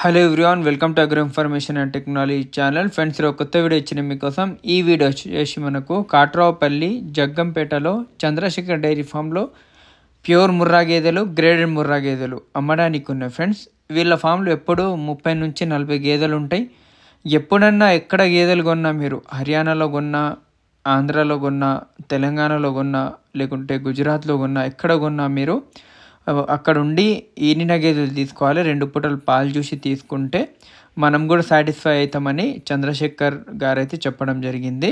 Hello everyone, welcome to agro information and technology channel. Friends, ఒక కొత్త video ఇచ్చిన మీకోసం. ఈ వీడియో వచ్చేసి మనకు కాట్రావుపల్లి జగ్గంపేటలో చంద్రశేఖర్ డైరీ ఫామ్లో ప్యూర్ ముర్రా గేదెలు, గ్రేడెడ్ ముర్రా గేదెలు అమ్మడానికి ఉన్నాయి. ఫ్రెండ్స్, వీళ్ళ ఫామ్లో ఎప్పుడు 30 నుంచి 40 గేదెలు ఉంటాయి. ఎప్పుడన్నా ఎక్కడ గేదెలు కొన్నా, మీరు హర్యానాలో కొన్నా, ఆంధ్రాలో కొన్నా, తెలంగాణలో కొన్నా, లేకుంటే గుజరాత్లో కొన్నా, ఎక్కడ కొన్నా మీరు అక్కడ ఉండి ఈనిన గేదెలు తీసుకోవాలి. 2 పూటలు పాలు చూసి తీసుకుంటే మనం కూడా సాటిస్ఫై అవుతామని చంద్రశేఖర్ గారు అయితే చెప్పడం జరిగింది.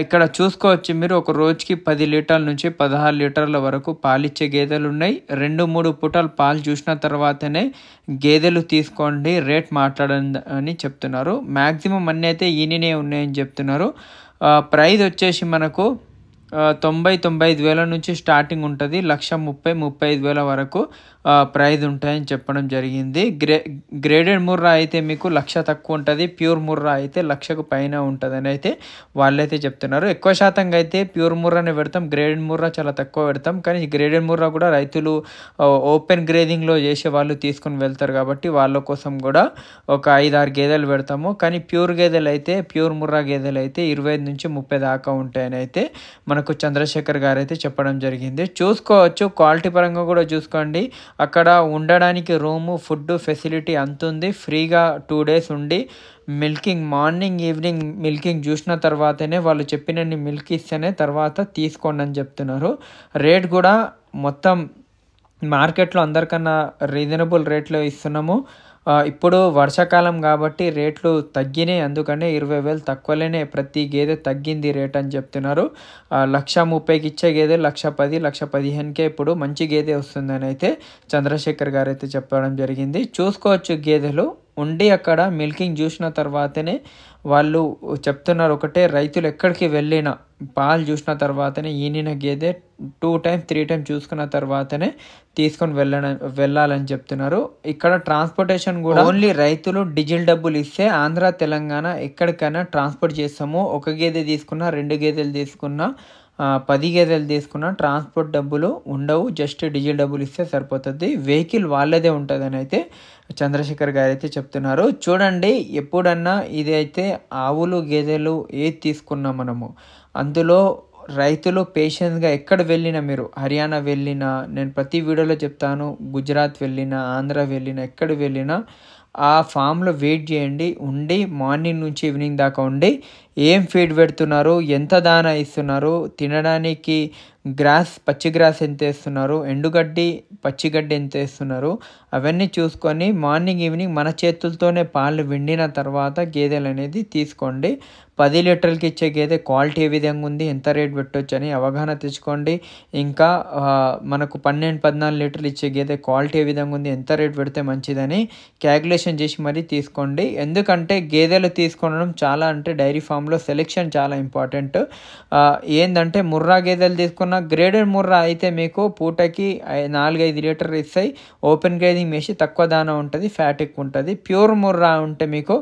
ఇక్కడ చూసుకోవచ్చు, మీరు ఒక రోజుకి 10 లీటర్ల నుంచి 16 లీటర్ల వరకు పాలిచ్చే గేదెలు ఉన్నాయి. 2-3 పూటలు పాలు చూసిన తర్వాతనే గేదెలు తీసుకోండి, రేట్ మాట్లాడండి అని చెప్తున్నారు. మ్యాక్సిమం అన్నీ అయితే ఈనినే ఉన్నాయని చెప్తున్నారు. ప్రైస్ వచ్చేసి మనకు 90-95 వేల నుంచి స్టార్టింగ్ ఉంటుంది. 1,30,000-35 వేల వరకు ప్రైజ్ ఉంటాయని చెప్పడం జరిగింది. గ్రేడెడ్ ముర్రా అయితే మీకు 1,00,000 తక్కువ ఉంటుంది. ప్యూర్ ముర్రా అయితే 1,00,000కు పైన ఉంటుందని అయితే వాళ్ళైతే చెప్తున్నారు. ఎక్కువ శాతంగా అయితే ప్యూర్ ముర్రానే పెడతాం, గ్రేడెడ్ ముర్రా చాలా తక్కువ పెడతాం. కానీ గ్రేడెడ్ ముర్రా కూడా రైతులు ఓపెన్ గ్రేడింగ్లో చేసే వాళ్ళు తీసుకుని వెళ్తారు కాబట్టి వాళ్ళ కోసం కూడా ఒక 5-6 గేదెలు పెడతాము. కానీ ప్యూర్ గేదెలు అయితే, ప్యూర్ ముర్రా గేదెలు అయితే 25 నుంచి 30 దాకా ఉంటాయని అయితే మనకు చంద్రశేఖర్ గారు అయితే చెప్పడం జరిగింది. చూసుకోవచ్చు, క్వాలిటీ పరంగా కూడా చూసుకోండి. అక్కడ ఉండడానికి రూము, ఫుడ్ ఫెసిలిటీ అంతుంది. ఫ్రీగా 2 days ఉండి మిల్కింగ్, మార్నింగ్ ఈవినింగ్ మిల్కింగ్ చూసిన తర్వాతనే, వాళ్ళు చెప్పినన్ని మిల్క్ ఇస్తేనే తర్వాత తీసుకోండి అని చెప్తున్నారు. రేట్ కూడా మొత్తం మార్కెట్లో అందరికన్నా రీజనబుల్ రేట్లో ఇస్తున్నాము. ఇప్పుడు వర్షాకాలం కాబట్టి రేట్లు తగ్గినాయి, అందుకనే 20,000 తక్కువలోనే ప్రతి గేదె తగ్గింది రేట్ అని చెప్తున్నారు. 1,30,000కి ఇచ్చే గేదె 1,10,000, 1,15,000కే ఇప్పుడు మంచి గేదె వస్తుందని అయితే చంద్రశేఖర్ గారు అయితే చెప్పడం జరిగింది. చూసుకోవచ్చు, గేదెలు ఉండి అక్కడ మిల్కింగ్ చూసిన తర్వాతనే వాళ్ళు చెప్తున్నారు. ఒకటే, రైతులు ఎక్కడికి వెళ్ళినా పాలు చూసిన తర్వాతనే ఈనిన గేదె 2 times 3 times చూసుకున్న తర్వాతనే తీసుకొని వెళ్ళాలని చెప్తున్నారు. ఇక్కడ ట్రాన్స్పోర్టేషన్ కూడా ఓన్లీ రైతులు డీజిల్ డబ్బులు ఇస్తే ఆంధ్ర, తెలంగాణ ఎక్కడికైనా ట్రాన్స్పోర్ట్ చేస్తాము. ఒక గేదె తీసుకున్నా, 2 గేదెలు తీసుకున్నా, 10 గేదెలు తీసుకున్నా ట్రాన్స్పోర్ట్ డబ్బులు ఉండవు. జస్ట్ డీజిల్ డబ్బులు ఇస్తే సరిపోతుంది. వెహికల్ వాళ్ళదే ఉంటుందని అయితే చంద్రశేఖర్ గారు అయితే చెప్తున్నారు. చూడండి, ఎప్పుడన్నా ఇది అయితే ఆవులు, గేదెలు ఏది తీసుకున్నా మనము, అందులో రైతులు పేషెన్స్గా ఎక్కడ వెళ్ళినా, మీరు హర్యానా వెళ్ళినా, నేను ప్రతి వీడియోలో చెప్తాను, గుజరాత్ వెళ్ళినా, ఆంధ్ర వెళ్ళినా, ఎక్కడ వెళ్ళినా ఆ ఫామ్లో వెయిట్ చేయండి. ఉండి మార్నింగ్ నుంచి ఈవినింగ్ దాకా ఉండి ఏం ఫీడ్ పెడుతున్నారు, ఎంత దానా ఇస్తున్నారు, తినడానికి గ్రాస్, పచ్చి గ్రాస్ ఎంత వేస్తున్నారు, ఎండుగడ్డి, పచ్చిగడ్డి ఎంత వేస్తున్నారు, అవన్నీ చూసుకొని మార్నింగ్ ఈవినింగ్ మన చేతులతోనే పాలు విండిన తర్వాత గేదెలు అనేది తీసుకోండి. 10 లీటర్లకి ఇచ్చే గేదె క్వాలిటీ ఏ విధంగా ఉంది, ఎంత రేట్ పెట్టవచ్చు అని అవగాహన తెచ్చుకోండి. ఇంకా మనకు 12-14 లీటర్లు ఇచ్చే గేదె క్వాలిటీ ఏ విధంగా ఉంది, ఎంత రేట్ పెడితే మంచిదని క్యాల్కులేషన్ చేసి మరీ తీసుకోండి. ఎందుకంటే గేదెలు తీసుకోవడం చాలా, అంటే డైరీ ఫామ్లో సెలెక్షన్ చాలా ఇంపార్టెంట్. ఏంటంటే ముర్రా గేదెలు తీసుకున్న, గ్రేడెడ్ ముర్రా అయితే మీకు పూటకి 4-5 లీటర్లు ఇస్తాయి. ఓపెన్ గ్రేడింగ్ వేసి తక్కువ దానా ఉంటుంది, ఫ్యాట్ ఎక్కువ ఉంటుంది. ప్యూర్ ముర్రా ఉంటే మీకు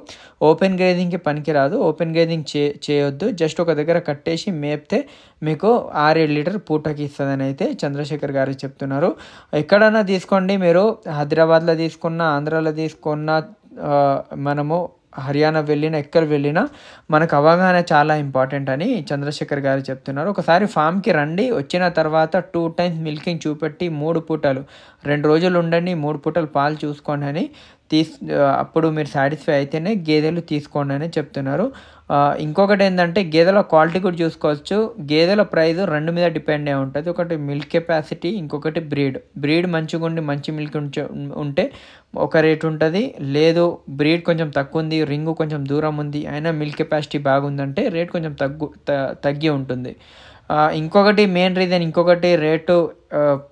ఓపెన్ గ్రేడింగ్కి పనికిరాదు, ఓపెన్ గ్రేడింగ్ చేయొద్దు. జస్ట్ ఒక దగ్గర కట్టేసి మేపితే మీకు 6-7 లీటర్ పూటకి ఇస్తుందని అయితే చంద్రశేఖర్ గారు చెప్తున్నారు. ఎక్కడైనా తీసుకోండి, మీరు హైదరాబాద్లో తీసుకున్నా, ఆంధ్రాలో తీసుకున్నా, మనము హర్యానా వెళ్ళినా, ఎక్కడ వెళ్ళినా మనకు అవగాహన చాలా ఇంపార్టెంట్ అని చంద్రశేఖర్ గారు చెప్తున్నారు. ఒకసారి ఫామ్కి రండి, వచ్చిన తర్వాత 2 times మిల్కింగ్ చూపెట్టి 3 పూటలు 2 రోజులు ఉండండి, 3 పూటలు పాలు చూసుకోండి అని అప్పుడు మీరు సాటిస్ఫై అయితేనే గేదెలు తీసుకోండి అని చెప్తున్నారు. ఇంకొకటి ఏంటంటే గేదెల క్వాలిటీ కూడా చూసుకోవచ్చు. గేదెల ప్రైస్ 2 మీద డిపెండ్ అయి ఉంటుంది. ఒకటి మిల్క్ కెపాసిటీ, ఇంకొకటి బ్రీడ్ మంచిగా ఉండి మంచి మిల్క్ ఉంటే ఒక రేట్ ఉంటుంది. లేదు, బ్రీడ్ కొంచెం తక్కువ ఉంది, రింగు కొంచెం దూరం ఉంది, అయినా మిల్క్ కెపాసిటీ బాగుందంటే రేట్ కొంచెం తగ్గి ఉంటుంది. ఇంకొకటి మెయిన్ రీజన్, ఇంకొకటి రేటు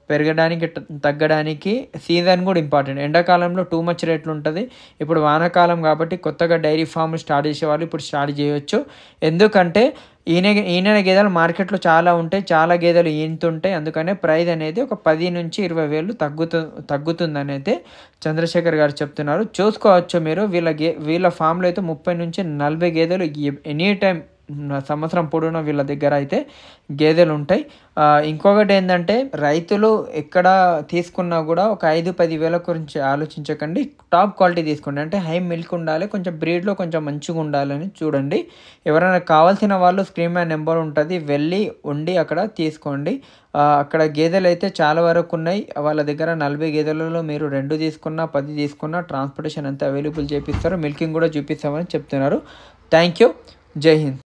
పెరగడానికి తగ్గడానికి సీజన్ కూడా ఇంపార్టెంట్. ఎండాకాలంలో టూ మచ్ రేట్లు ఉంటుంది. ఇప్పుడు వానాకాలం కాబట్టి కొత్తగా డైరీ ఫామ్ స్టార్ట్ చేసేవాళ్ళు ఇప్పుడు స్టార్ట్ చేయొచ్చు. ఎందుకంటే ఈయన గేదెలు మార్కెట్లో చాలా ఉంటాయి, చాలా గేదెలు ఈనుతుంటాయి. అందుకనే ప్రైస్ అనేది ఒక 10 నుంచి 20 వేలు తగ్గుతుందని అయితే చంద్రశేఖర్ గారు చెప్తున్నారు. చూసుకోవచ్చు మీరు, వీళ్ళ ఫామ్లో అయితే 30 నుంచి 40 గేదెలు ఎనీ టైం సంవత్సరం పొడవునా వీళ్ళ దగ్గర అయితే గేదెలు ఉంటాయి. ఇంకొకటి ఏంటంటే రైతులు ఎక్కడ తీసుకున్నా కూడా ఒక 5-10 వేల గురించి ఆలోచించకండి. టాప్ క్వాలిటీ తీసుకోండి. అంటే హై మిల్క్ ఉండాలి, కొంచెం బ్రీడ్లో కొంచెం మంచిగా ఉండాలని చూడండి. ఎవరైనా కావాల్సిన వాళ్ళు స్క్రీన్ మీద నెంబర్ ఉంటుంది, వెళ్ళి ఉండి అక్కడ తీసుకోండి. అక్కడ గేదెలు అయితే చాలా వరకు ఉన్నాయి. వాళ్ళ దగ్గర 40 గేదెలలో మీరు 2 తీసుకున్నా 10 తీసుకున్నా ట్రాన్స్పోర్టేషన్ అంతా అవైలబుల్ చేపిస్తారు, మిల్కింగ్ కూడా చూపిస్తామని చెప్తున్నారు. Thank you. జై హింద్.